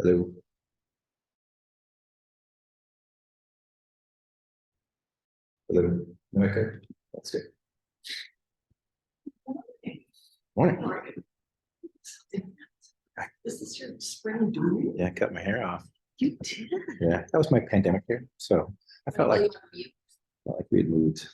Hello. Hello. Okay. That's good. Morning. This is your spring do? Yeah, I cut my hair off. You did? Yeah, that was my pandemic hair. So I felt like we had moved.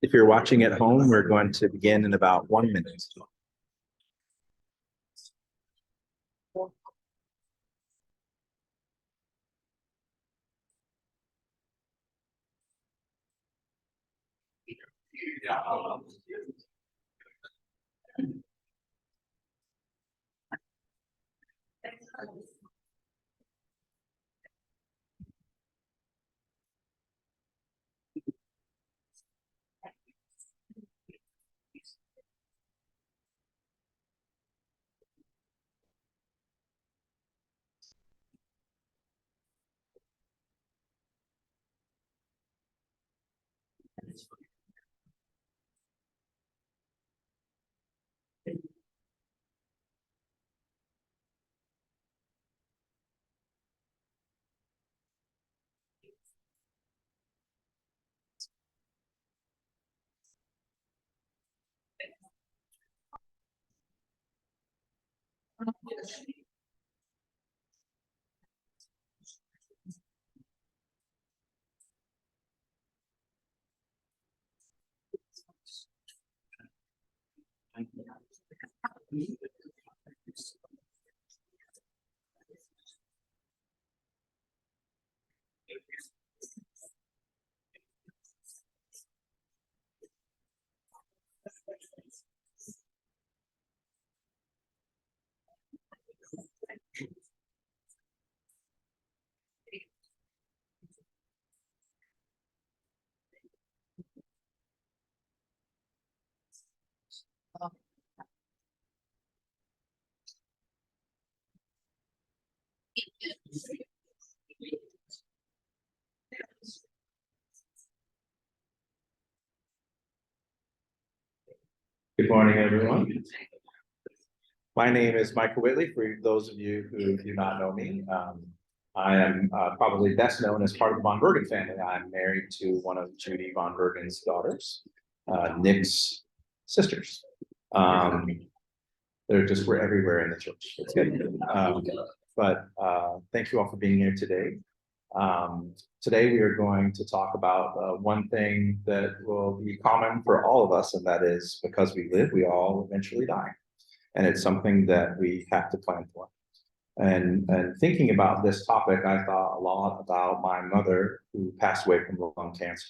If you're watching at home, we're going to begin in about 1 minute. Good morning, everyone. My name is Michael Whitley. For those of you who do not know me, I am probably best known as part of the Von Bergen family. I'm married to one of Judy Von Bergen's daughters, Nick's sisters. They're just, we're everywhere in the church. It's good. But thank you all for being here today. Today we are going to talk about one thing that will be common for all of us, and that is because we live, we all eventually die. And it's something that we have to plan for. And thinking about this topic, I thought a lot about my mother who passed away from lung cancer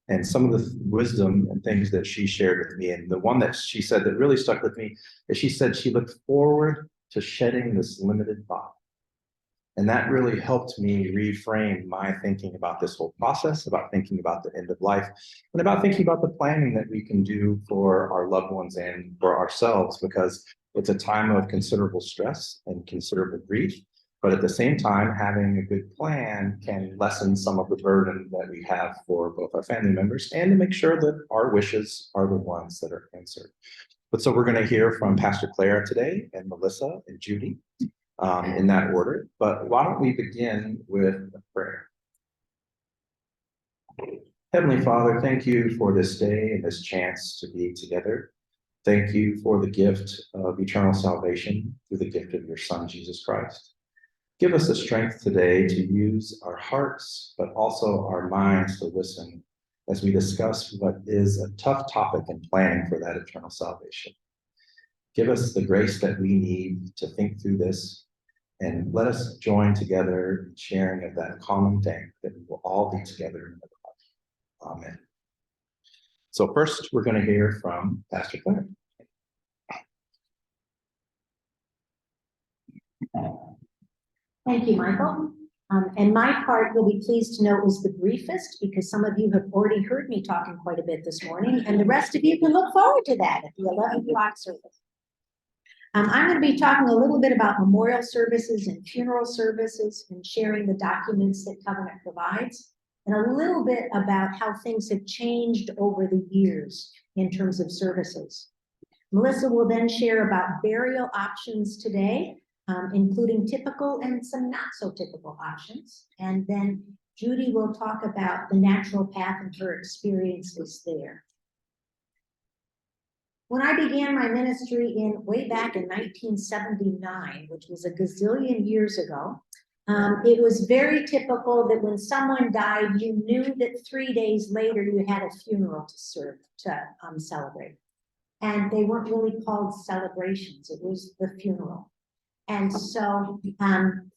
and some of the wisdom and things that she shared with me. And the one that she said that really stuck with me is she said she looked forward to shedding this limited body. And that really helped me reframe my thinking about this whole process, about thinking about the end of life, and about thinking about the planning that we can do for our loved ones and for ourselves, because it's a time of considerable stress and considerable grief. But at the same time, having a good plan can lessen some of the burden that we have for both our family members and to make sure that our wishes are the ones that are answered. But so we're going to hear from Pastor Clara today, and Melissa and Judy. In that order, but why don't we begin with a prayer? Heavenly Father, thank you for this day and this chance to be together. Thank you for the gift of eternal salvation through the gift of your Son, Jesus Christ. Give us the strength today to use our hearts, but also our minds to listen as we discuss what is a tough topic in planning for that eternal salvation. Give us the grace that we need to think through this, and let us join together in sharing of that common thing that we will all be together in the body. Amen. So first, we're going to hear from Pastor Clara. Thank you, Michael. And my part, you'll be pleased to know, is the briefest, because some of you have already heard me talking quite a bit this morning, and the rest of you can look forward to that at the 11 o'clock service. I'm going to be talking a little bit about memorial services and funeral services and sharing the documents that Covenant provides, and a little bit about how things have changed over the years in terms of services. Melissa will then share about burial options today, including typical and some not so typical options. And then Judy will talk about the natural path and her experiences there. When I began my ministry way back in 1979, which was a gazillion years ago, It was very typical that when someone died, you knew that 3 days later you had a funeral to celebrate. And they weren't really called celebrations, it was the funeral. And so it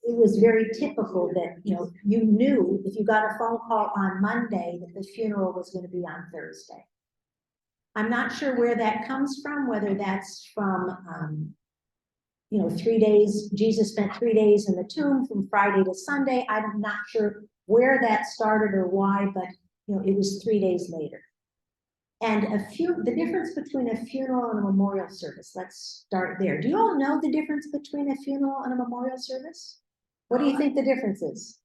was very typical that, you knew if you got a phone call on Monday that the funeral was going to be on Thursday. I'm not sure where that comes from, whether that's from, 3 days, Jesus spent 3 days in the tomb from Friday to Sunday. I'm not sure where that started or why, but, it was 3 days later. And the difference between a funeral and a memorial service, let's start there. Do you all know the difference between a funeral and a memorial service? What do you think the difference is?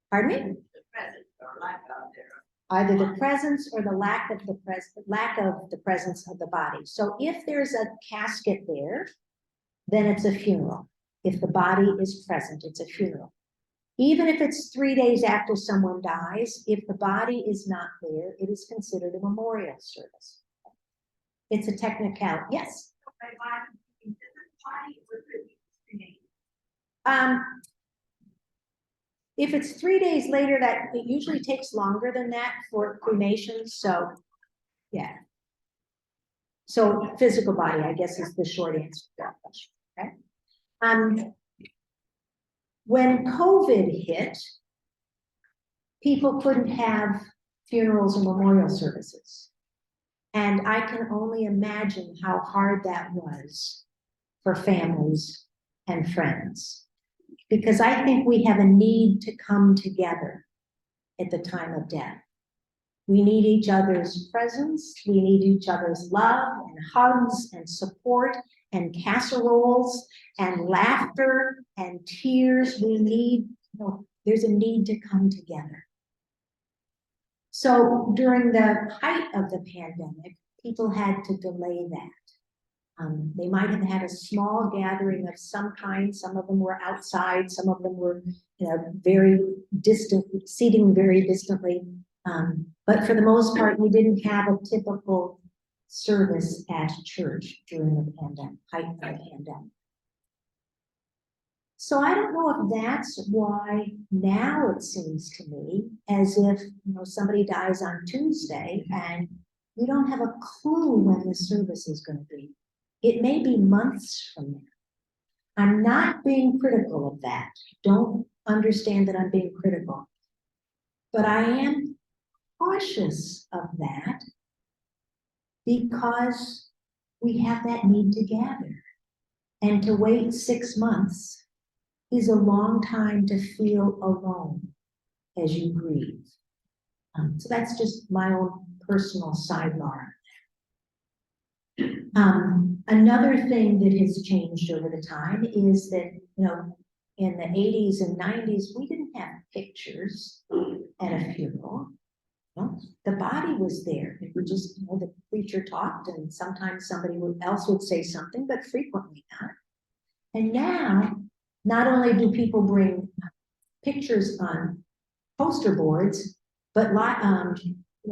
Pardon me? The presence or lack of there. Either the presence or the lack of the presence of the body. So if there's a casket there, then it's a funeral. If the body is present, it's a funeral. Even if it's 3 days after someone dies, if the body is not there, it is considered a memorial service. It's a technicality. Yes? If it's 3 days later, that it usually takes longer than that for cremation. So, yeah. So physical body, I guess, is the short answer to that question. Okay. When COVID hit, people couldn't have funerals or memorial services. And I can only imagine how hard that was for families and friends. Because I think we have a need to come together at the time of death. We need each other's presence, we need each other's love and hugs and support and casseroles and laughter and tears. We need, there's a need to come together. So during the height of the pandemic, people had to delay that. They might have had a small gathering of some kind. Some of them were outside, some of them were, very distant, seating very distantly. But for the most part, we didn't have a typical service at church during the height of the pandemic. So I don't know if that's why now it seems to me as if somebody dies on Tuesday and we don't have a clue when the service is going to be. It may be months from now. I'm not being critical of that. Don't understand that I'm being critical. But I am cautious of that because we have that need to gather. And to wait 6 months is a long time to feel alone as you grieve. So that's just my own personal sidebar. Another thing that has changed over the time is that, in the 80s and 90s, we didn't have pictures at a funeral. The body was there. It would just, the preacher talked and sometimes somebody else would say something, but frequently not. And now, not only do people bring pictures on poster boards, but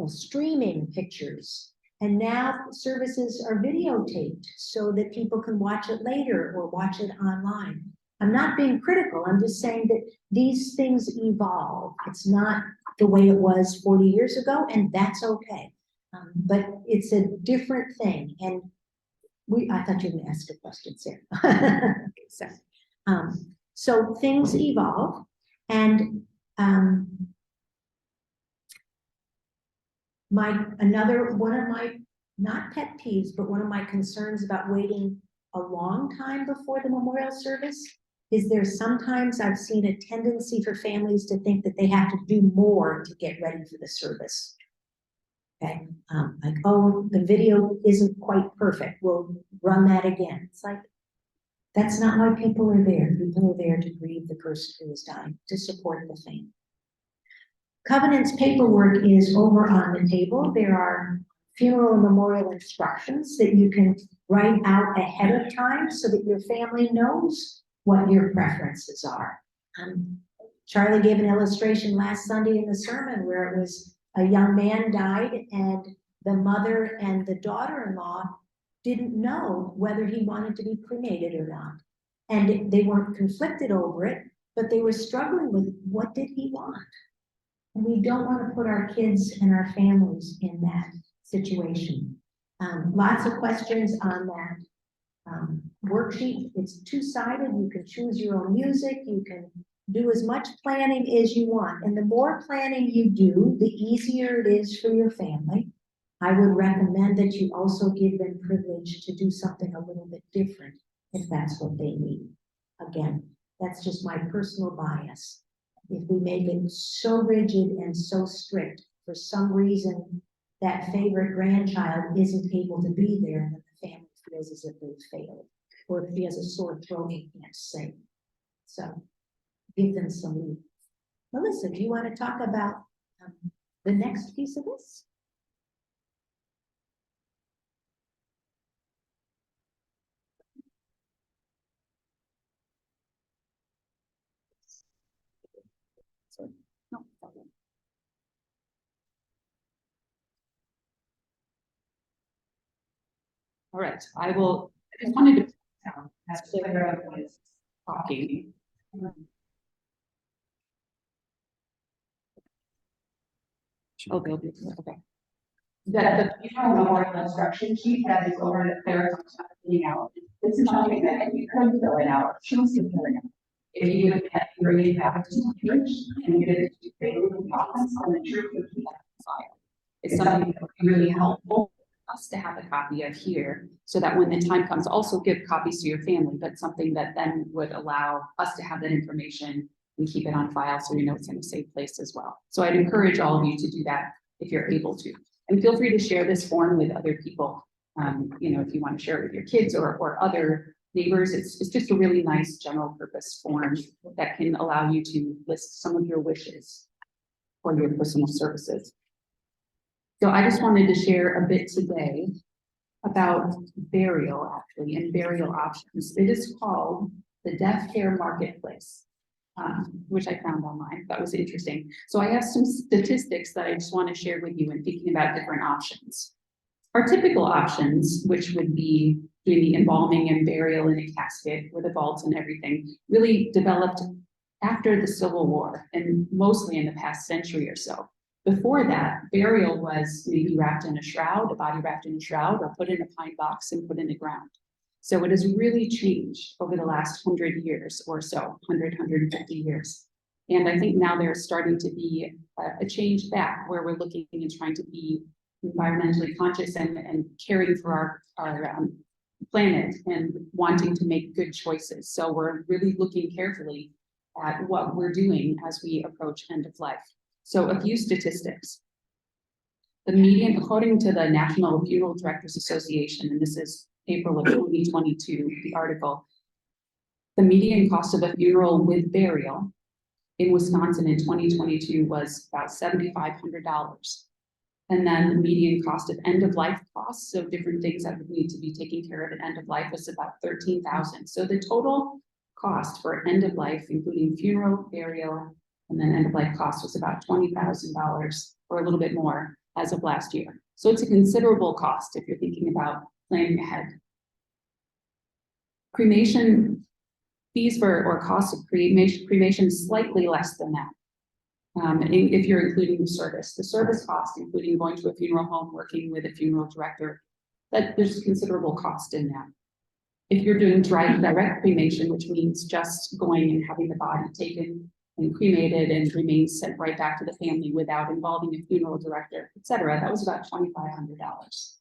streaming pictures. And now services are videotaped so that people can watch it later or watch it online. I'm not being critical. I'm just saying that these things evolve. It's not the way it was 40 years ago, and that's okay. But it's a different thing. And I thought you were going to ask a question, Sarah. So things evolve, and one of my, not pet peeves, but one of my concerns about waiting a long time before the memorial service is there's sometimes I've seen a tendency for families to think that they have to do more to get ready for the service. Okay, like, oh, the video isn't quite perfect, we'll run that again. It's like, that's not why people are there. People are there to grieve the person who is dying, to support the family. Covenant's paperwork is over on the table. There are funeral and memorial instructions that you can write out ahead of time so that your family knows what your preferences are. Charlie gave an illustration last Sunday in the sermon where it was a young man died and the mother and the daughter-in-law didn't know whether he wanted to be cremated or not. And they weren't conflicted over it, but they were struggling with what did he want? And we don't want to put our kids and our families in that situation. Lots of questions on that worksheet. It's two-sided. You can choose your own music. You can do as much planning as you want. And the more planning you do, the easier it is for your family. I would recommend that you also give them privilege to do something a little bit different if that's what they need. Again, that's just my personal bias. If we make it so rigid and so strict, for some reason, that favorite grandchild isn't able to be there, and the family feels as if they've failed, or if he has a sore throat and can't sing. So give them some leave. Melissa, do you want to talk about the next piece of this? No problem. All right, I just wanted to as Clara was talking. Oh, they'll be okay. That the memorial instruction sheet that is over that Clara talks about filling out. This is something that you could fill it out, choose to fill it out. If you would have bring it back to the church and get it to the office on the church would keep that file. It's something that would be really helpful for us to have a copy of here, so that when the time comes, also give copies to your family, but something that then would allow us to have that information and keep it on file so you know it's in a safe place as well. So I'd encourage all of you to do that if you're able to. And feel free to share this form with other people. You know, if you want to share it with your kids or other neighbors, it's just a really nice general purpose form that can allow you to list some of your wishes for your personal services. So I just wanted to share a bit today about burial, actually, and burial options. It is called the Death Care Marketplace, which I found online. That was interesting. So I have some statistics that I just want to share with you in thinking about different options. Our typical options, which would be doing the embalming and burial in a casket with a vault and everything, really developed after the Civil War and mostly in the past century or so. Before that, burial was maybe wrapped in a shroud, a body wrapped in a shroud, or put in a pine box and put in the ground. So it has really changed over the last 100 years or so, 150 years. And I think now there's starting to be a change back where we're looking and trying to be environmentally conscious and caring for our planet and wanting to make good choices. So we're really looking carefully at what we're doing as we approach end of life. So a few statistics. The median, according to the National Funeral Directors Association, and this is April of 2022, the article, the median cost of a funeral with burial in Wisconsin in 2022 was about $7,500. And then the median cost of end of life costs, so different things that would need to be taken care of at end of life, was about $13,000. So the total cost for end of life, including funeral, burial, and then end of life cost was about $20,000 or a little bit more as of last year. So it's a considerable cost if you're thinking about planning ahead. Cremation fees or costs of cremation slightly less than that. If you're including the service cost, including going to a funeral home, working with a funeral director, that there's considerable cost in that. If you're doing direct cremation, which means just going and having the body taken and cremated and remains sent right back to the family without involving a funeral director, et cetera, that was about $2,500.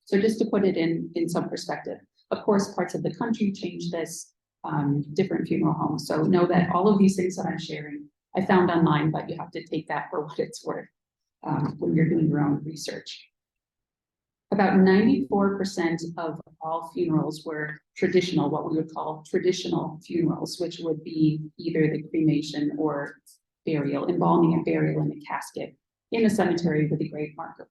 So just to put it in some perspective, of course, parts of the country change this, different funeral homes. So know that all of these things that I'm sharing, I found online, but you have to take that for what it's worth when you're doing your own research. About 94% of all funerals were traditional, what we would call traditional funerals, which would be either the cremation or burial, embalming and burial in a casket in a cemetery with a grave marker.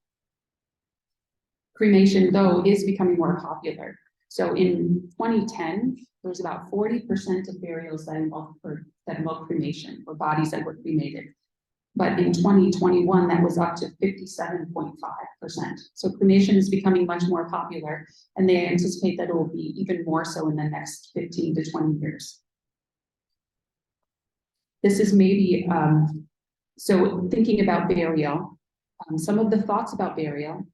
Cremation, though, is becoming more popular. So in 2010, there was about 40% of burials that involved cremation, or bodies that were cremated. But in 2021, that was up to 57.5%. So cremation is becoming much more popular, and they anticipate that it will be even more so in the next 15 to 20 years. This is maybe, so thinking about burial, some of the thoughts about burial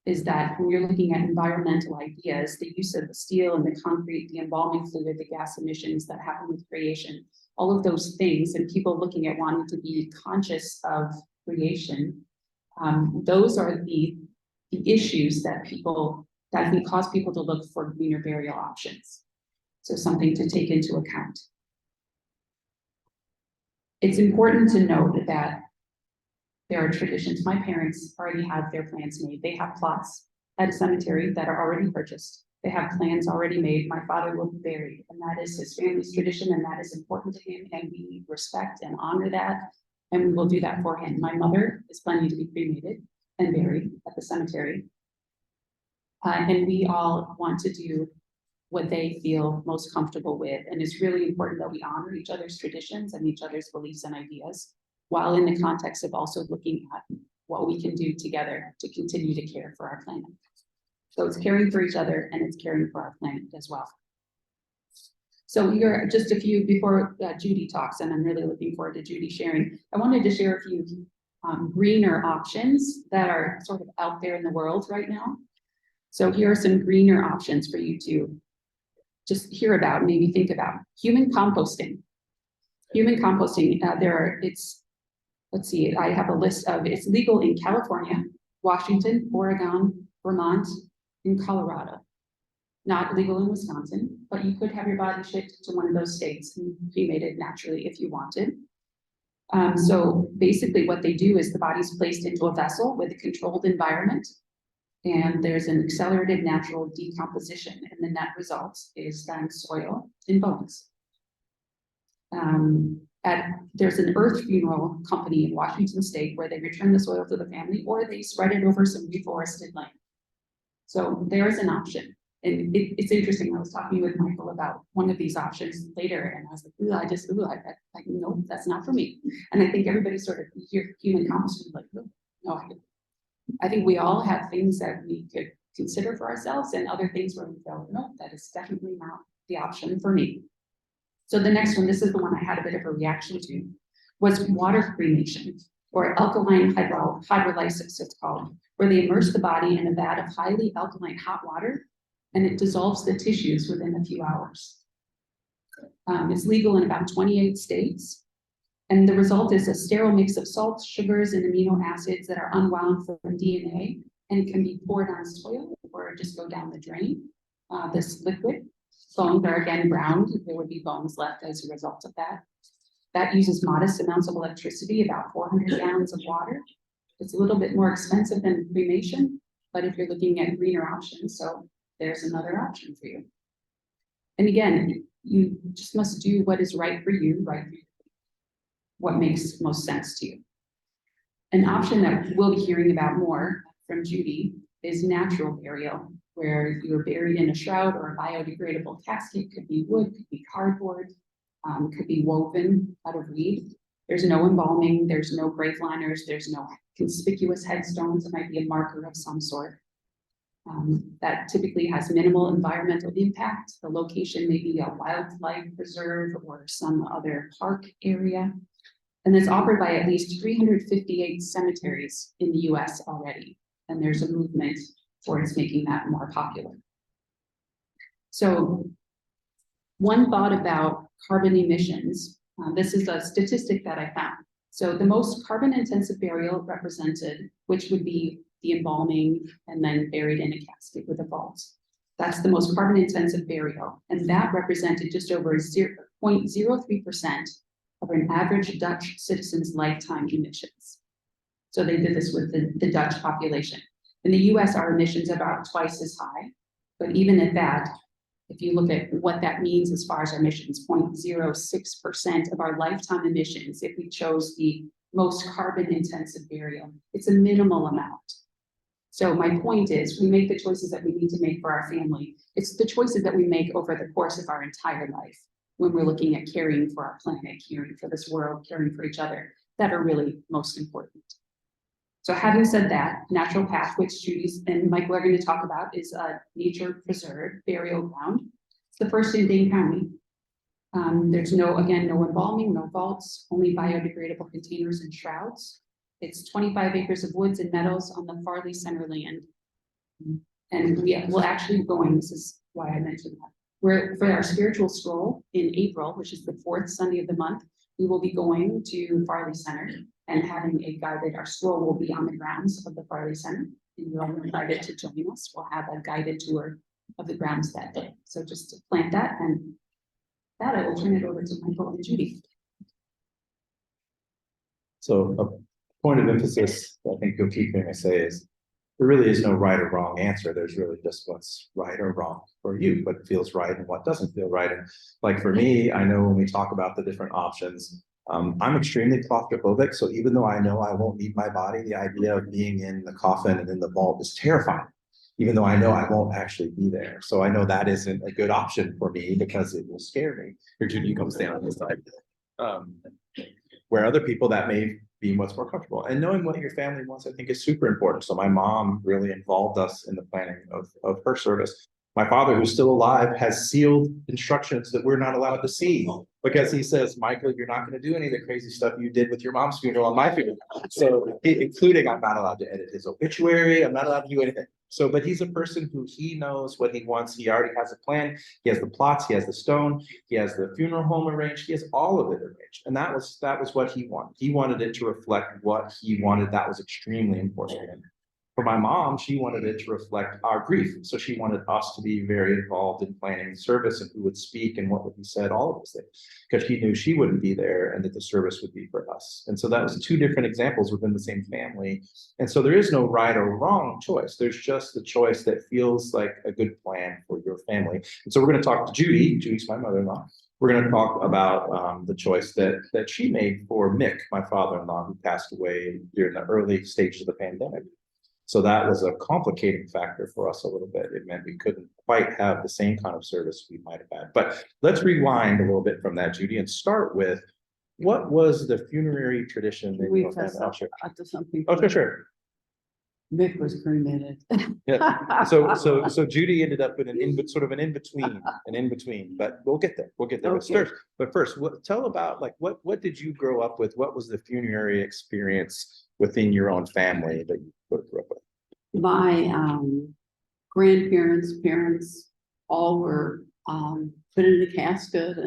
is that when you're looking at environmental ideas, the use of the steel and the concrete, the embalming fluid, the gas emissions that happen with creation, all of those things, and people looking at wanting to be conscious of creation, those are the issues that can cause people to look for greener burial options. So something to take into account. It's important to note that there are traditions. My parents already have their plans made. They have plots at a cemetery that are already purchased. They have plans already made. My father will be buried, and that is his family's tradition, and that is important to him, and we respect and honor that, and we will do that for him. My mother is planning to be cremated and buried at the cemetery, and we all want to do what they feel most comfortable with, and it's really important that we honor each other's traditions and each other's beliefs and ideas, while in the context of also looking at what we can do together to continue to care for our planet. So it's caring for each other and it's caring for our planet as well. So here are just a few before Judy talks, and I'm really looking forward to Judy sharing. I wanted to share a few greener options that are sort of out there in the world right now. So here are some greener options for you to just hear about, maybe think about. Human composting. Human composting, let's see, I have a list of, it's legal in California, Washington, Oregon, Vermont, and Colorado. Not legal in Wisconsin, but you could have your body shipped to one of those states and cremated naturally if you wanted. So basically what they do is the body's placed into a vessel with a controlled environment, and there's an accelerated natural decomposition, and the net result is then soil and bones. There's an earth funeral company in Washington state where they return the soil to the family, or they spread it over some reforested land. So there is an option. And it's interesting, I was talking with Michael about one of these options later, and I was like, no, that's not for me. And I think everybody sort of hear human composting, like, no, I think we all have things that we could consider for ourselves, and other things where we go, no, that is definitely not the option for me. So the next one, this is the one I had a bit of a reaction to, was water cremation, or alkaline hydrolysis, it's called, where they immerse the body in a vat of highly alkaline hot water, and it dissolves the tissues within a few hours. It's legal in about 28 states. And the result is a sterile mix of salts, sugars, and amino acids that are unwound from DNA, and it can be poured on soil or just go down the drain. This liquid, bones are again ground. There would be bones left as a result of that. That uses modest amounts of electricity, about 400 gallons of water. It's a little bit more expensive than cremation, but if you're looking at greener options, so there's another option for you. And again, you just must do what is right for you, what makes most sense to you. An option that we'll be hearing about more from Judy is natural burial, where you're buried in a shroud or a biodegradable casket. Could be wood, could be cardboard, could be woven out of reed. There's no embalming, there's no grave liners, there's no conspicuous headstones. It might be a marker of some sort. That typically has minimal environmental impact. The location may be a wildlife preserve or some other park area. And it's offered by at least 358 cemeteries in the US already. And there's a movement towards making that more popular. So one thought about carbon emissions, this is a statistic that I found. So the most carbon intensive burial represented, which would be the embalming and then buried in a casket with a vault. That's the most carbon intensive burial. And that represented just over 0.03% of an average Dutch citizen's lifetime emissions. So they did this with the Dutch population. In the US, our emissions are about twice as high, but even at that, if you look at what that means as far as our emissions, 0.06% of our lifetime emissions, if we chose the most carbon intensive burial, it's a minimal amount. So my point is, we make the choices that we need to make for our family. It's the choices that we make over the course of our entire life when we're looking at caring for our planet, caring for this world, caring for each other, that are really most important. So having said that, natural path, which Judy and Michael are going to talk about, is a nature preserved burial ground. It's the first in Dane County. There's no embalming, no vaults, only biodegradable containers and shrouds. It's 25 acres of woods and meadows on the Farley Center land. And we'll actually be going, this is why I mentioned that. We're for our spiritual stroll in April, which is the 4th Sunday of the month. We will be going to Farley Center and having a guided, our stroll will be on the grounds of the Farley Center. And you're all invited to join us. We'll have a guided tour of the grounds that day. So just to plant that, and that I will turn it over to Michael and Judy. So a point of emphasis, I think you'll keep hearing me say is, there really is no right or wrong answer. There's really just what's right or wrong for you, what feels right and what doesn't feel right. And like for me, I know when we talk about the different options, I'm extremely claustrophobic. So even though I know I won't leave my body, the idea of being in the coffin and in the vault is terrifying, even though I know I won't actually be there. So I know that isn't a good option for me because it will scare me. Here, Judy, you come stand on this side. Where other people that may be what's more comfortable, and knowing what your family wants, I think is super important. So my mom really involved us in the planning of her service. My father, who's still alive, has sealed instructions that we're not allowed to see because he says, Michael, you're not going to do any of the crazy stuff you did with your mom's funeral and my funeral. So including, I'm not allowed to edit his obituary. I'm not allowed to do anything. So, but he's a person who he knows what he wants. He already has a plan. He has the plots. He has the stone. He has the funeral home arranged. He has all of it arranged. And that was what he wanted. He wanted it to reflect what he wanted. That was extremely important to him. For my mom, she wanted it to reflect our grief. So she wanted us to be very involved in planning the service and who would speak and what would be said, all of those things, because she knew she wouldn't be there and that the service would be for us. And so that was two different examples within the same family. And so there is no right or wrong choice. There's just the choice that feels like a good plan for your family. And so we're going to talk to Judy. Judy's my mother-in-law. We're going to talk about the choice that she made for Mick, my father-in-law, who passed away during the early stages of the pandemic. So that was a complicating factor for us a little bit. It meant we couldn't quite have the same kind of service we might have had. But let's rewind a little bit from that, Judy, and start with what was the funerary tradition that We you had? fess up to something. Oh, sure. Mick was cremated. Yeah. So Judy ended up in an in between, but we'll get there. Okay. But first, tell about like what did you grow up with? What was the funerary experience within your own family that you grew up with? My grandparents, parents, all were put in a casket,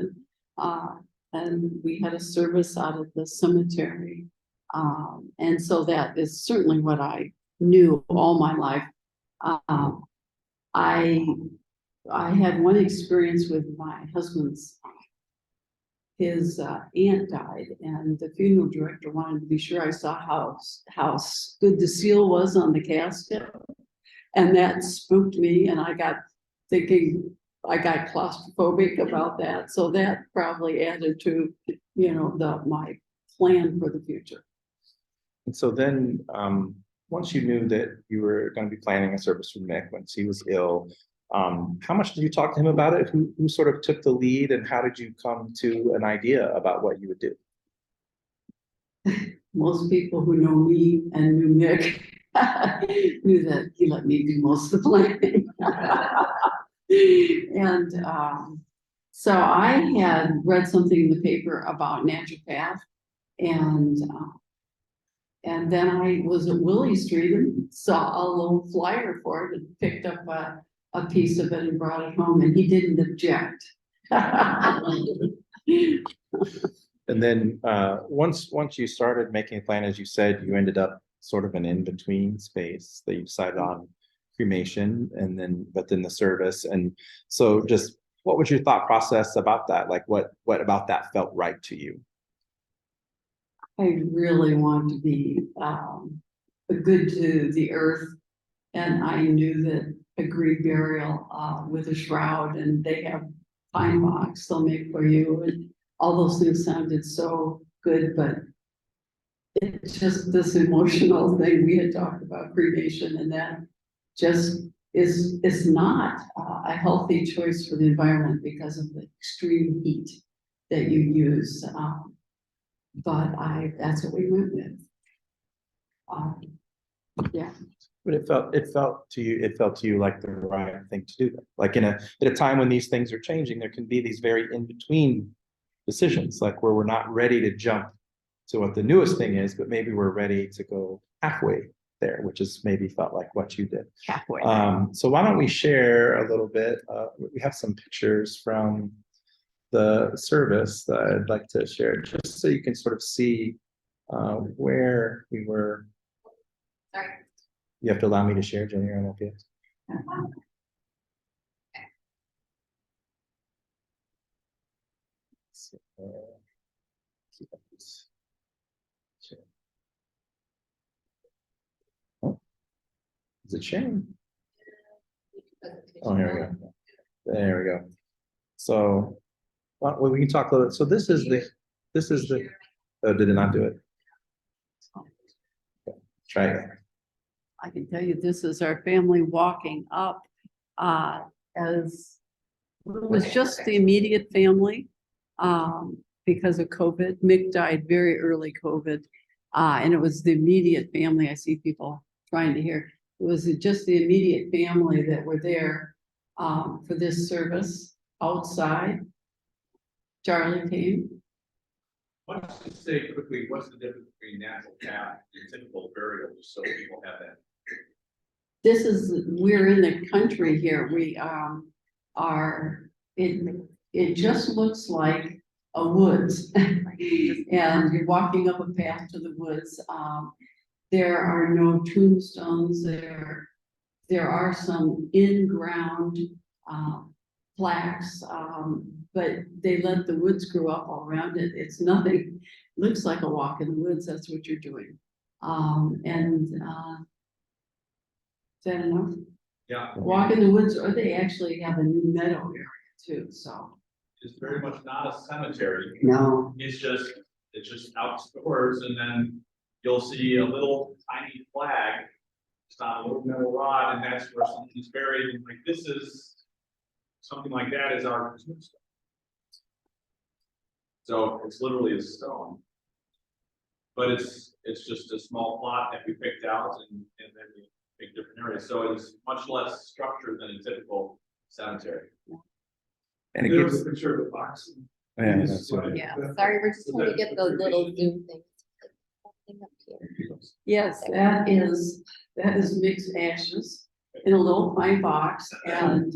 and we had a service out of the cemetery. And so that is certainly what I knew all my life. I had one experience with my husband's, his aunt died, and the funeral director wanted to be sure I saw how good the seal was on the casket. And that spooked me, and I got thinking, I got claustrophobic about that. So that probably added to, my plan for the future. And so then, once you knew that you were going to be planning a service for Mick once he was ill, how much did you talk to him about it? Who sort of took the lead, and how did you come to an idea about what you would do? Most people who know me and knew Mick knew that he let me do most of the planning. And so I had read something in the paper about naturopath, and then I was at Willie Street and saw a little flyer for it and picked up a piece of it and brought it home, and he didn't object. And then once you started making a plan, as you said, you ended up sort of an in-between space that you decided on cremation but then the service. And so just what was your thought process about that? Like what about that felt right to you? I really want to be good to the earth, and I knew that a green burial with a shroud, and they have pine box they'll make for you, and all those things sounded so good. But it's just this emotional thing we had talked about cremation, and that just is not a healthy choice for the environment because of the extreme heat that you use. But that's what we went with. Yeah, But it felt to you like the right thing to do. Like at a time when these things are changing, there can be these very in-between decisions, like where we're not ready to jump to what the newest thing is, but maybe we're ready to go halfway there, which is maybe felt like what you did. halfway. So why don't we share a little bit? We have some pictures from the service that I'd like to share, just so you can sort of see where we were. Sorry. You have to allow me to share, Jenny, or I'm okay. So, keep up this. Share. Oh, is it sharing? Oh, here we go. There we go. So, well, we can talk a little. So this is the. Oh, did it not do it? Okay, try it. I can tell you, this is our family walking up, as it was just the immediate family, because of COVID. Mick died very early COVID, and it was the immediate family. I see people trying to hear. It was just the immediate family that were there, for this service outside. Charlie came. Let's just say quickly, what's the difference between natural path and typical burial, just so people have that? We're in the country here. We it just looks like a woods. And you're walking up a path to the woods. There are no tombstones there. There are some in-ground plaques, but they let the woods grow up all around it. It's nothing, looks like a walk in the woods. That's what you're doing. Is that enough? Yeah. Walk in the woods, or they actually have a new meadow area too, so. It's very much not a cemetery. No. It's just outdoors, and then you'll see a little tiny flag. It's on a little metal rod, and that's where something's buried, and like this is, something like that is our tombstone. So it's literally a stone. But it's just a small plot that we picked out, and then we pick different areas, so it's much less structured than a typical cemetery. And it There's gives. a picture of the box. Yeah, that's right. Yeah, sorry, we're just trying to get the little Zoom thing. Up here. Yes, that is mixed ashes in a little pine box, and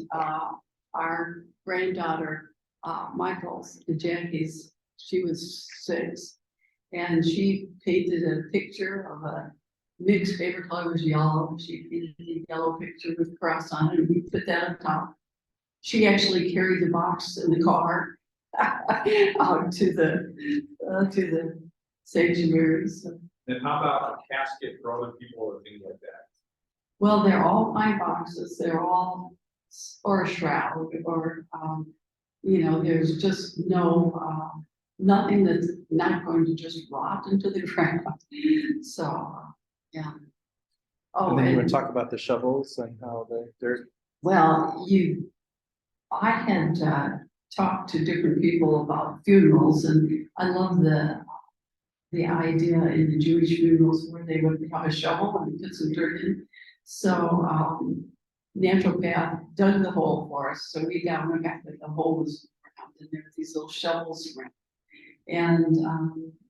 our granddaughter, Michael's, Jackie's, she was 6, and she painted a picture of a Mick's favorite color was yellow. She painted a yellow picture with a cross on it, and we put that on top. She actually carried the box in the car out to the sanctuary. So. And how about a casket for other people or things like that? Well, they're all pine boxes. They're all, or a shroud, or there's just no nothing that's not going to just rot into the ground. So, yeah. Oh, And then you want to talk about the shovels and how they're. Well, I had talked to different people about funerals, and I love the idea in the Jewish funerals where they would have a shovel and put some dirt in. So Natural Path dug the hole for us, so we got the hole was around, and there were these little shovels around. And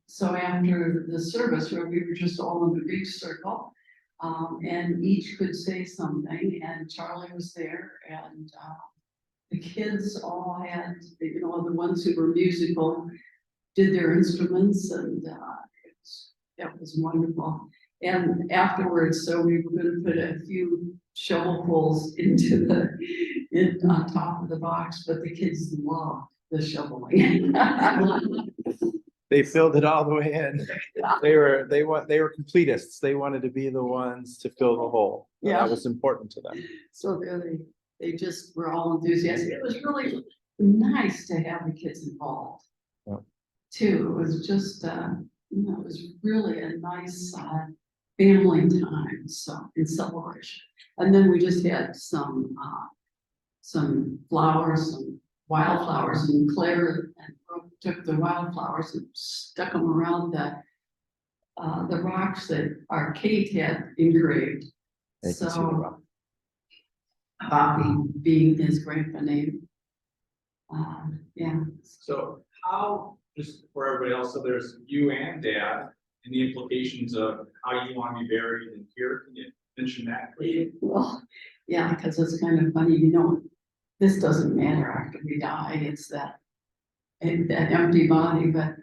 so after the service, where we were just all in a big circle, and each could say something, and Charlie was there, and the kids all had, the ones who were musical did their instruments, and that was wonderful. And afterwards, so we were going to put a few shovelfuls on top of the box, but the kids loved the shoveling. They filled it all the way in. They were completists. They wanted to be the ones to fill the hole. Yeah. That was important to them. So they just were all enthusiastic. It was really nice to have the kids involved. Yeah. Too. It was just, it was really a nice family time, so in celebration. And then we just had some flowers, some wildflowers, and Clara and Brooke took the wildflowers and stuck them around the rocks that our Kate had engraved. You can see the So rock. Bobby being his grandpa name. Yeah, So how, just for everybody else, so there's you and dad, and the implications of how you want to be buried in here, can you mention that, please? well, yeah, because it's kind of funny, this doesn't matter after we die, it's that empty body, but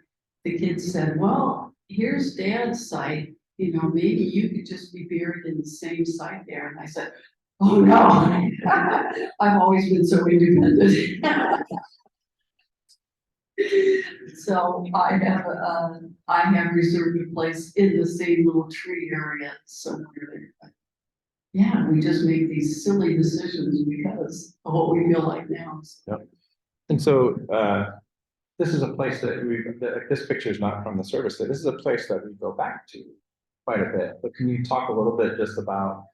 the kids said, well, here's dad's site, maybe you could just be buried in the same site there, and I said, oh, no, I've always been so independent. So I have reserved a place in the same little tree area somewhere there. But yeah, we just make these silly decisions because of what we feel like now. And so, this is a place this picture is not from the service, but this is a place that we go back to quite a bit. But can you talk a little bit just about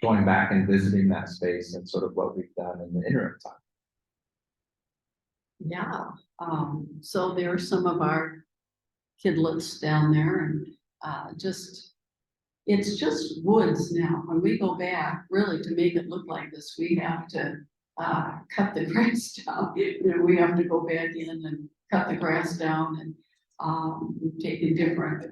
going back and visiting that space and sort of what we've done in the interim time? Yeah, so there are some of our kidlets down there and it's just woods now. When we go back, really to make it look like this, we have to cut the grass down. We have to go back in and cut the grass down and we've taken different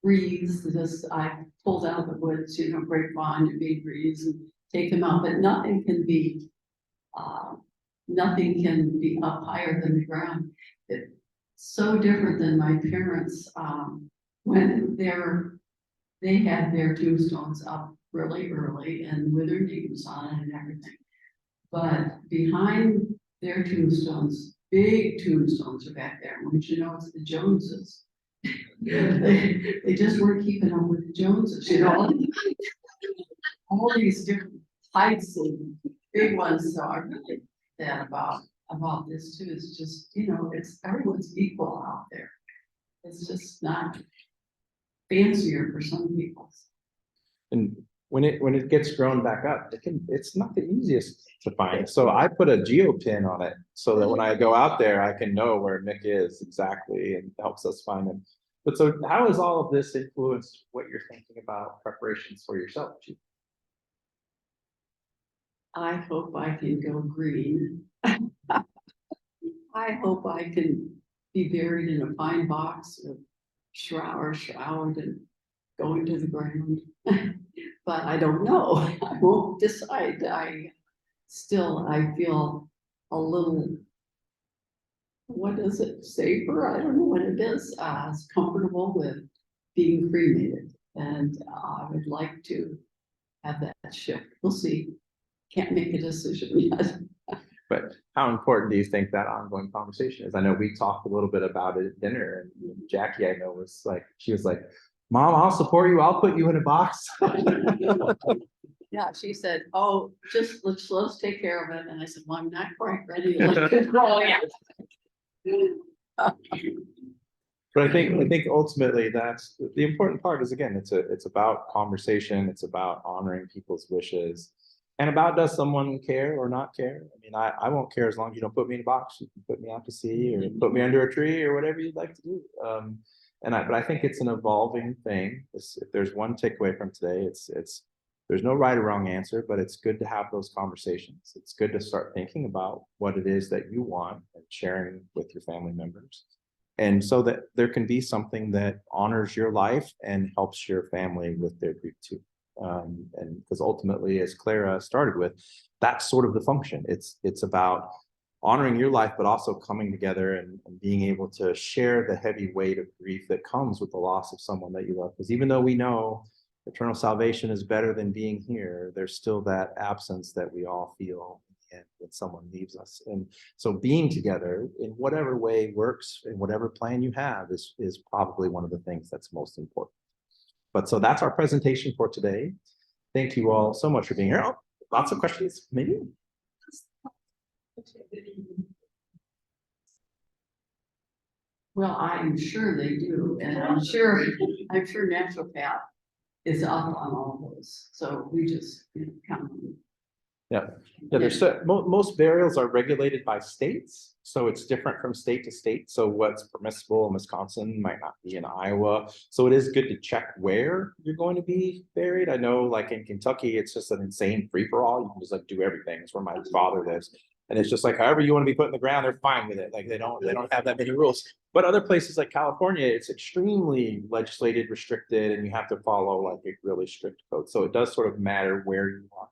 wreaths. I pulled out of the woods, grapevine and big wreaths and take them out, but nothing can be up higher than the ground. It's so different than my parents, when they had their tombstones up really early and with their names on it and everything. But behind their tombstones, big tombstones are back there. Wouldn't you know, it's the Joneses. They just weren't keeping up with the Joneses, all these different heights and big ones. So I really that about this too. It's just, it's everyone's equal out there. It's just not fancier for some people. And when it gets grown back up, it's not the easiest to find. So I put a geo pin on it so that when I go out there, I can know where Mick is exactly and helps us find him. But so how has all of this influenced what you're thinking about preparations for yourself, Judy? I hope I can go green. I hope I can be buried in a pine box with shroud and going to the ground. But I don't know. I won't decide. I feel a little, what is it, safer? I don't know what it is. It's comfortable with being cremated. And I would like to have that shift. We'll see. Can't make a decision yet. But how important do you think that ongoing conversation is? I know we talked a little bit about it at dinner, and Jackie, I know, she was like, Mom, I'll support you. I'll put you in a box. Yeah, she said, oh, just let's take care of it. And I said, well, I'm not quite ready to let it roll yet. But I think ultimately that's the important part is, again, it's about conversation. It's about honoring people's wishes. And about, does someone care or not care? I mean, I won't care as long as you don't put me in a box. You can put me out to sea or put me under a tree or whatever you'd like to do. But I think it's an evolving thing. If there's one takeaway from today, there's no right or wrong answer, but it's good to have those conversations. It's good to start thinking about what it is that you want and sharing with your family members. And so that there can be something that honors your life and helps your family with their grief too. And because ultimately, as Clara started with, that's sort of the function. It's about honoring your life, but also coming together and being able to share the heavy weight of grief that comes with the loss of someone that you love. Because even though we know eternal salvation is better than being here, there's still that absence that we all feel when someone leaves us. And so being together in whatever way works, in whatever plan you have, is probably one of the things that's most important. But so that's our presentation for today. Thank you all so much for being here. Oh, lots of questions, maybe? Well, I'm sure they do, and I'm sure naturopath is up on all those. So we just count on Yeah, there's most burials are regulated by states, so it's different from state to state. So what's permissible in Wisconsin might not be in Iowa. So it is good to check where you're going to be buried. I know like in Kentucky, it's just an insane free for all. You can just like do everything. It's where my father lives. And it's just like however you want to be put in the ground, they're fine with it. Like they don't have that many rules. But other places like California, it's extremely legislated, restricted, and you have to follow like a really strict code. So it does sort of matter where you are.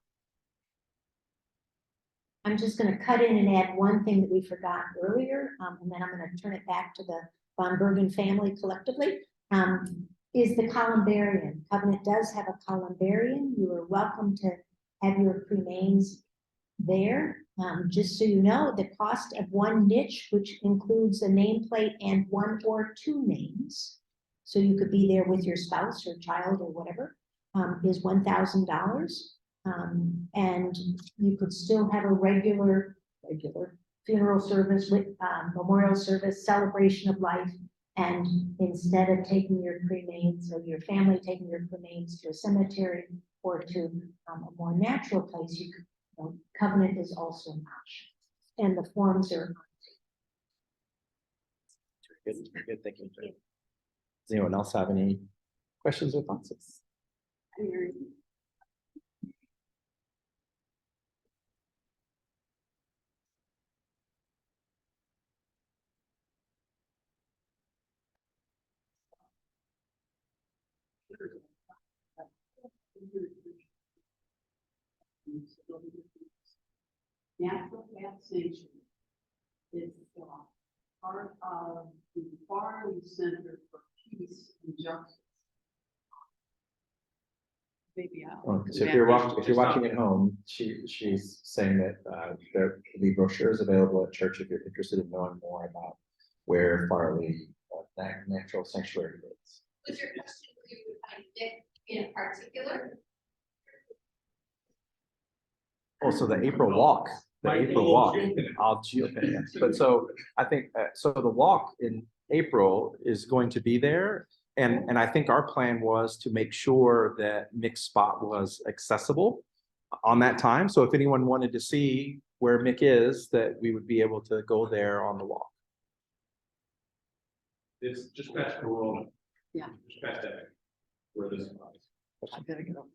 I'm just gonna cut in and add one thing that we forgot earlier, and then I'm gonna turn it back to the Von Bergen family collectively, is the columbarium. Covenant does have a columbarium. You are welcome to have your cremains there. Just so you know, the cost of one niche, which includes a nameplate and 1 or 2 names, so you could be there with your spouse or child or whatever, is $1,000. And you could still have a regular funeral service with memorial service, celebration of life. And instead of taking your cremains or your family taking your cremains to a cemetery or to a more natural place, you could, Covenant is also an option. And the forms are. Good thinking. Does anyone else have any questions or thoughts? Natural taxation is part of the Farley Center for Peace and Justice. Maybe So if you're watching at home, she's saying that there will be brochures available at church if you're interested in knowing more about where Farley Natural Sanctuary is. Was your question where you would find it in particular? Oh, so the April walk, I'll geopin it. But so I think, so the walk in April is going to be there. And I think our plan was to make sure that Mick's spot was accessible on that time. So if anyone wanted to see where Mick is, that we would be able to go there on the walk. It's just past the world. Yeah. Just past that, where this is. I gotta go.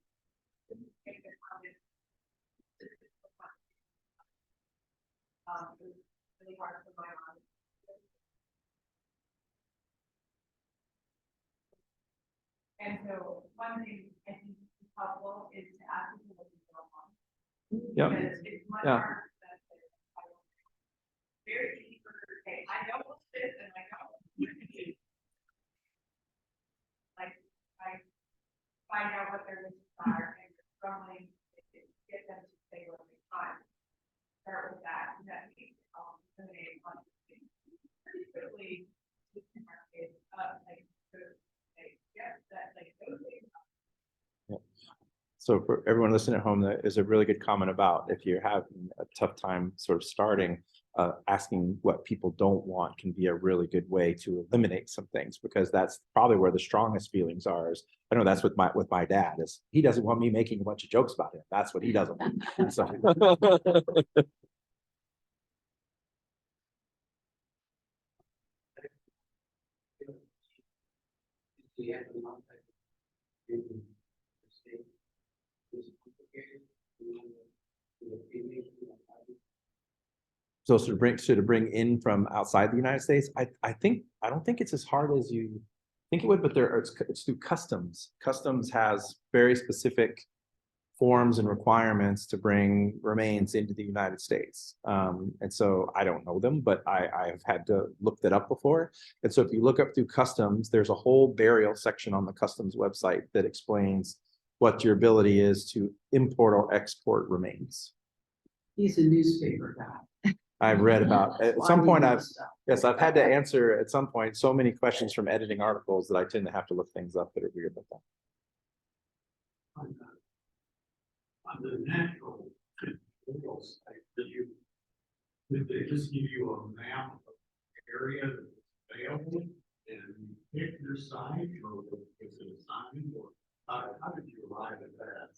Really hard for my mom. And so one thing I think is helpful is to ask people what they don't want. Yeah. Because it's much Yeah. harder than very easy for her to say, I don't want this and I don't want this. Like, I find out what their wishes are and you're struggling to get them to say what they want. Start with that, and that means eliminate one thing. Pretty quickly, like, yes, that, like, those things. So for everyone listening at home, that is a really good comment about if you're having a tough time sort of starting, asking what people don't want can be a really good way to eliminate some things, because that's probably where the strongest feelings are. Is, I know that's with my dad, is he doesn't want me making a bunch of jokes about him. That's what he doesn't want. So. So to bring in from outside the United States, I don't think it's as hard as you think it would, but it's through customs. Customs has very specific forms and requirements to bring remains into the United States. And so I don't know them, but I've had to look that up before. And so if you look up through customs, there's a whole burial section on the customs website that explains what your ability is to import or export remains. He's a newspaper guy. I've read about, at some point I've had to answer at some point so many questions from editing articles that I tend to have to look things up that are weird like that. On the natural site, did they just give you a map of the area that's available and pick your site, or is it assigned, or how did you arrive at that?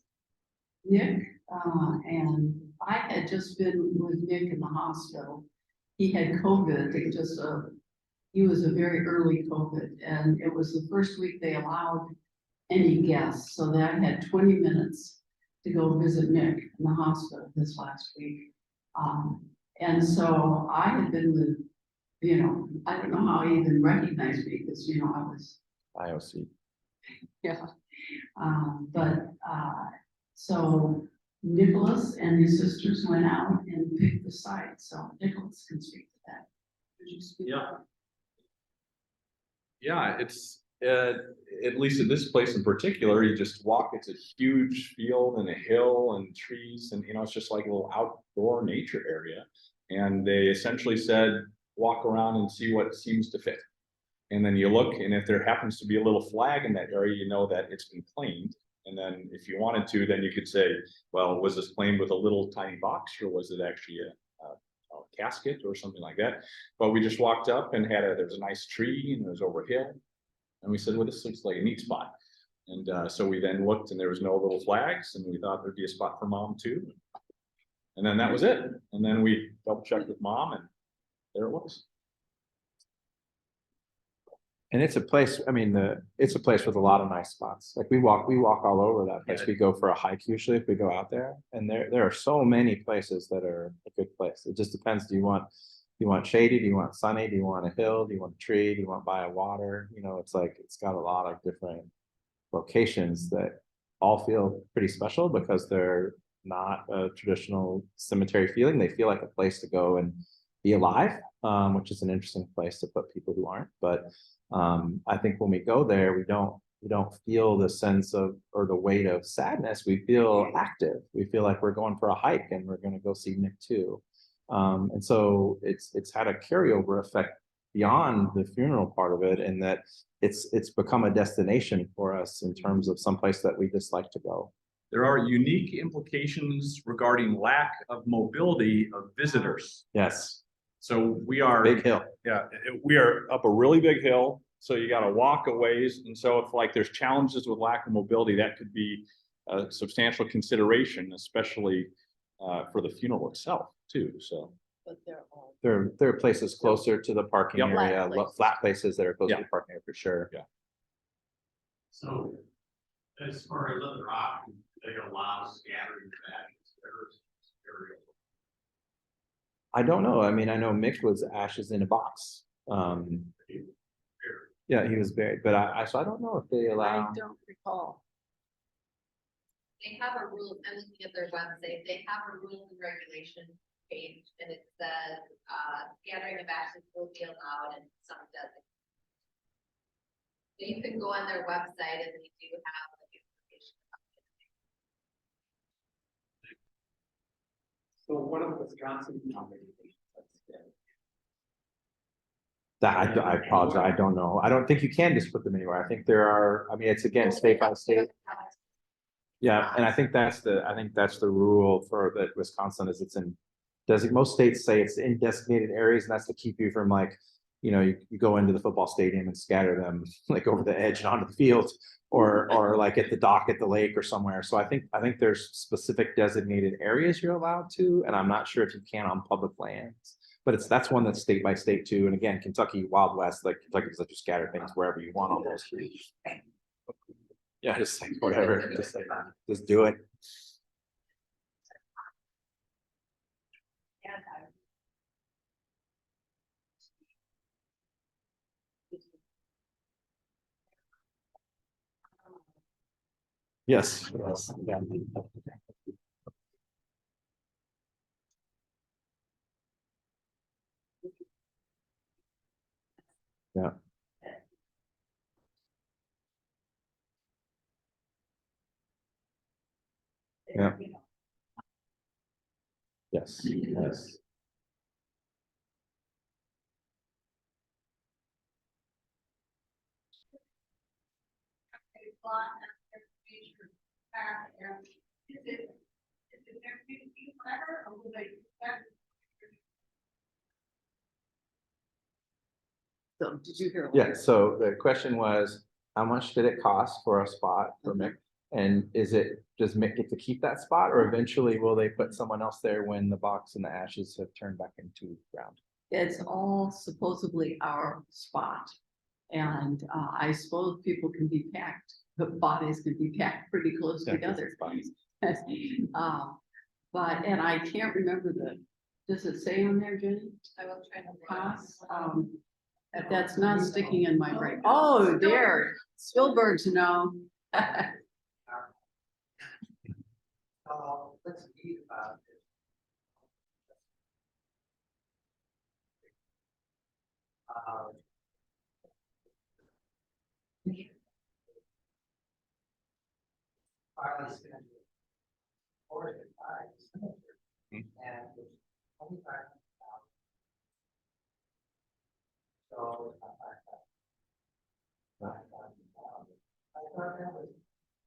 Nick, And I had just been with Nick in the hospital. He had COVID, he was a very early COVID, and it was the first week they allowed any guests, so that I had 20 minutes to go visit Nick in the hospital this last week. And so I had been with, I don't know how he even recognized me, because, I was, IOC. yeah. So Nicholas and his sisters went out and picked the site, so Nicholas can speak to that. Could you speak? Yeah. Yeah, it's, at least at this place in particular, you just walk, it's a huge field and a hill and trees and, it's just like a little outdoor nature area. And they essentially said, walk around and see what seems to fit. And then you look, and if there happens to be a little flag in that area, you know that it's been claimed. And then if you wanted to, then you could say, well, was this claimed with a little tiny box, or was it actually a casket or something like that? But we just walked up and there was a nice tree and it was over a hill. And we said, well, this looks like a neat spot. And so we then looked and there was no little flags, and we thought there'd be a spot for Mom too. And then that was it. And then we double checked with Mom, and there it was. And it's a place, I mean, it's a place with a lot of nice spots. Like we walk all over that place. Yeah. We go for a hike usually if we go out there. And there are so many places that are a good place. It just depends. Do you want shady? Do you want sunny? Do you want a hill? Do you want a tree? Do you want by a water? It's like, it's got a lot of different locations that all feel pretty special because they're not a traditional cemetery feeling. They feel like a place to go and be alive, which is an interesting place to put people who aren't. But I think when we go there, we don't feel the sense of, or the weight of sadness. We feel active. We feel like we're going for a hike and we're going to go see Nick too. And so it's had a carryover effect beyond the funeral part of it, in that it's become a destination for us in terms of someplace that we just like to go. There are unique implications regarding lack of mobility of visitors. Yes. So we are. Big hill. Yeah, we are up a really big hill, so you got to walk a ways. And so if like there's challenges with lack of mobility, that could be a substantial consideration, especially for the funeral itself too. So. But they're all. There are places closer to the parking Yep. area, Flat flat places that are closer Yeah. to the parking area for sure. Yeah. So as far as other options, they allow scattering ashes, there's burial. I don't know. I mean, I know Mick was ashes in a box. Yeah, he was buried, but so I don't know if they I allow. don't recall. They have a rule, I'm looking at their website, they have a rules and regulation page, and it says, gathering of ashes will be allowed in some designated. So you can go on their website and they do have like information about it. So what of Wisconsin companies? That I apologize. I don't know. I don't think you can just put them anywhere. I think there are, I mean, it's again, state by state. Yeah, and I think that's the rule for that Wisconsin is most states say it's in designated areas, and that's to keep you from like, you go into the football stadium and scatter them like over the edge and onto the field, or like at the dock at the lake or somewhere. So I think there's specific designated areas you're allowed to, and I'm not sure if you can on public lands. But that's one that's state by state too. And again, Kentucky, Wild West, like Kentucky does let you scatter things wherever you want almost. Yeah, just like whatever, just do it. Yes. Yeah. Yeah. Yeah. Yes. Yes. So did you hear? Yeah, so the question was, how much did it cost for a spot for Mick? And does Mick get to keep that spot, or eventually will they put someone else there when the box and the ashes have turned back into ground? It's all supposedly our spot. And I suppose people can be packed, the bodies can be packed pretty close Yeah, together. bodies. But, and I can't remember does it say on there, Jenny? I will try to. Cost, that's not sticking in my brain. Oh, there, Spielberg's no. Let's read about it. Finally spent and it's 25,000. So I thought that was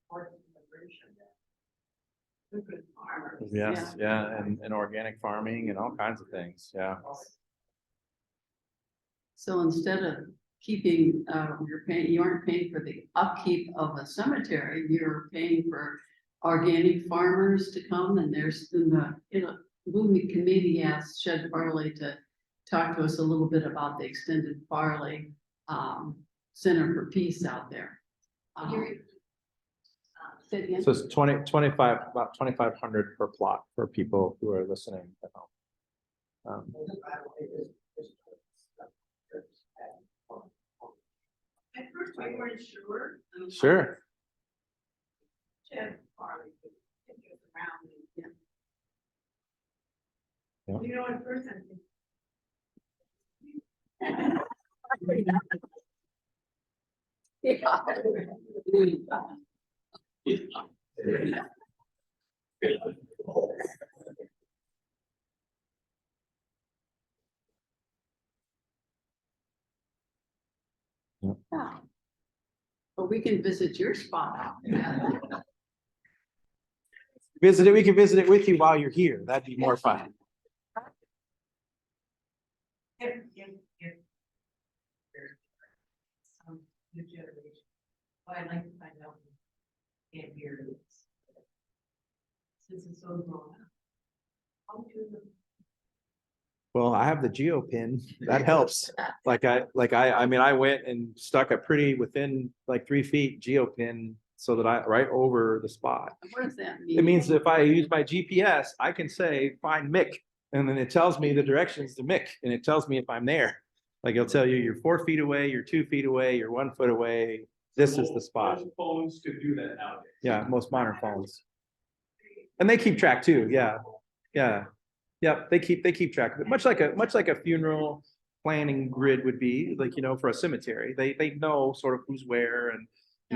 important immigration there. Good farmers. Yes, yeah, and organic farming and all kinds of things, yeah. So instead of keeping, you aren't paying for the upkeep of a cemetery, you're paying for organic farmers to come, and there's Boone committee asked Shed Farley to talk to us a little bit about the extended Farley Center for Peace out there. Say it again? So it's 25, about 2,500 per plot for people who are listening at home. At first, we weren't sure. Sure. Chad Farley could take us around. Yeah. You know, at first I think. Yeah. But we can visit your spot. We can visit it with you while you're here. That'd be more fun. If there's some new generation, but I'd like to find out. Can't hear this. Since it's so grown up. How do the Well, I have the geo pin. That helps. I mean, I went and stuck a pretty within like 3 feet geo pin so that right over the spot. What does that mean? It means if I use my GPS, I can say, find Mick. And then it tells me the directions to Mick, and it tells me if I'm there. Like it'll tell you you're 4 feet away, you're 2 feet away, you're 1 foot away. This is the spot. Most phones could do that nowadays. Yeah, most modern phones. And they keep track too. Yeah. Yeah. Yep. They keep track of it. Much like a funeral planning grid would be, like, for a cemetery. They know sort of who's where, and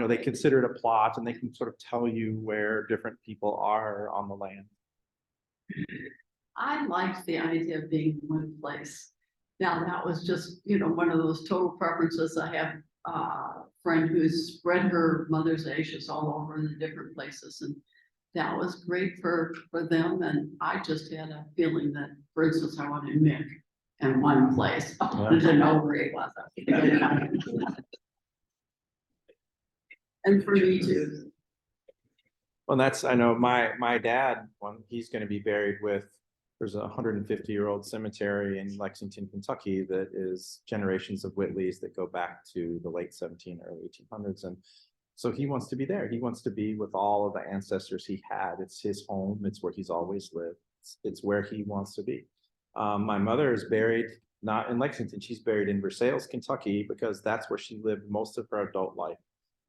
they consider it a plot, and they can sort of tell you where different people are on the land. I liked the idea of being in one place. Now, that was just, one of those total preferences. I have a friend who's spread her mother's ashes all over in the different places, and that was great for them. And I just had a feeling that, for instance, I wanted Mick in one place. I wanted to know where he was. And for me too. Well, I know my dad, he's going to be buried with, there's a 150-year-old cemetery in Lexington, Kentucky that is generations of Whitleys that go back to the late early 1800s. And so he wants to be there. He wants to be with all of the ancestors he had. It's his home. It's where he's always lived. It's where he wants to be. My mother is buried not in Lexington. She's buried in Versailles, Kentucky, because that's where she lived most of her adult life.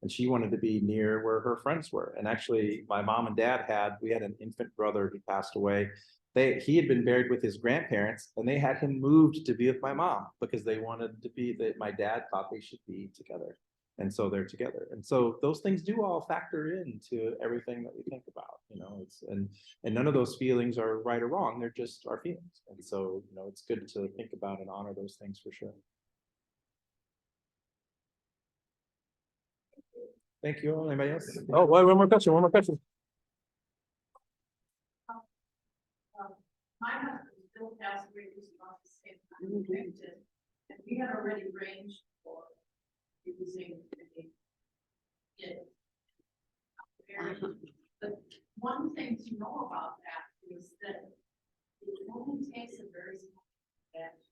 And she wanted to be near where her friends were. And actually, my mom and dad we had an infant brother who passed away. He had been buried with his grandparents, and they had him moved to be with my mom because they wanted to be that my dad thought they should be together. And so they're together. And so those things do all factor into everything that we think about, and none of those feelings are right or wrong. They're just our feelings. And so, it's good to think about and honor those things for sure. Thank you. Anybody else? Oh, one more question. My husband still has great response to say, and we had already arranged for using it. area. But one thing to know about that is that it only takes a very small batch.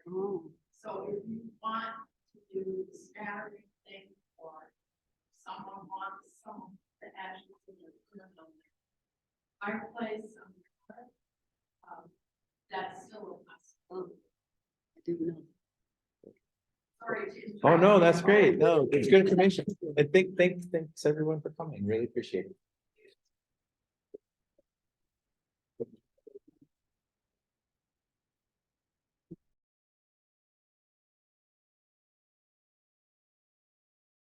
Oh, So if you want to do the scattering thing, or someone wants some of the ashes in the fireplace, that's still a possibility. I didn't know. Sorry to Oh, no, interrupt that's you. great. No, it's good information. And thanks everyone for coming. Really appreciate it.